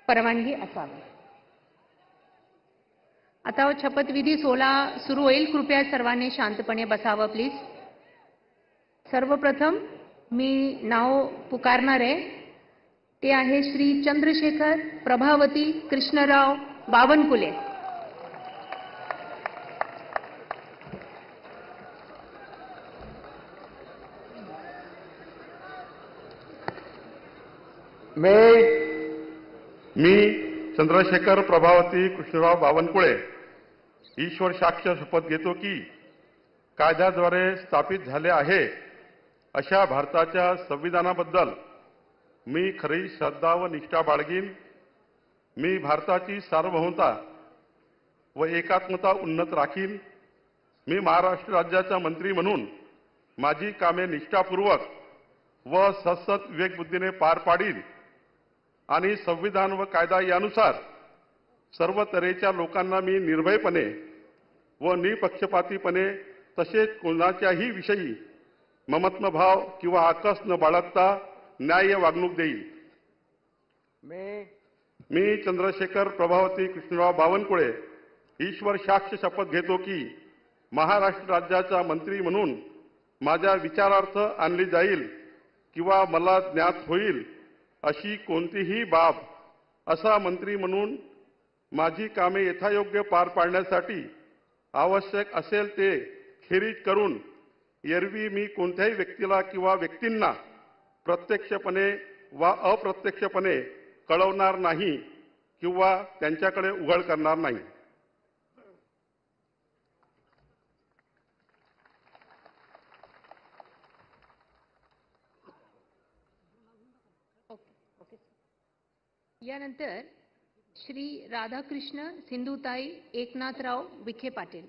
परवानगी असावी। आता शपथविधी सोहळा सुरू होईल। कृपया सर्वांनी शांतपणे बसावं प्लीज। सर्वप्रथम मी नाव पुकारणार आहे, ते आहे श्री चंद्रशेखर प्रभावती कृष्णराव बावनकुळे। मी चंद्रशेखर प्रभावती कृष्णराव बावनकुळे ईश्वर साक्ष शपथ घेतो की कायद्याद्वारे स्थापित झाले आहे अशा भारताच्या संविधानाबद्दल मी खरी श्रद्धा व निष्ठा बाळगीन। मी भारताची सार्वभौमता व एकात्मता उन्नत राखीन। मी महाराष्ट्र राज्याचा मंत्री म्हणून माझी कामे निष्ठापूर्वक व सतत विवेकबुद्धीने पार पाडीन आणि संविधान व कायदा यानुसार सर्व तऱ्हेच्या लोकांना मी निर्भयपणे व निपक्षपातीपणे तसेच कोणाच्याही विषयी ममत्वभाव किंवा आकस न बाळगता न्याय्य वागणूक देईल। मी चंद्रशेखर प्रभावती कृष्णराव बावनकुळे ईश्वर साक्ष शपथ घेतो की महाराष्ट्र राज्याचा मंत्री म्हणून माझ्या विचारार्थ आणली जाईल किंवा मला ज्ञात होईल अशी कोणतीही बाब असा मंत्री म्हणून माझी कामे यथायोग्य पार पाडण्यासाठी आवश्यक असेल ते खेरीज करून एरवी मी कोणत्याही व्यक्तीला किंवा व्यक्तींना प्रत्यक्षपणे वा अप्रत्यक्षपणे कळवणार नाही किंवा त्यांच्याकडे उघड करणार नाही। यानंतर श्री राधाकृष्ण सिंधुताई एकनाथराव विखे पाटील।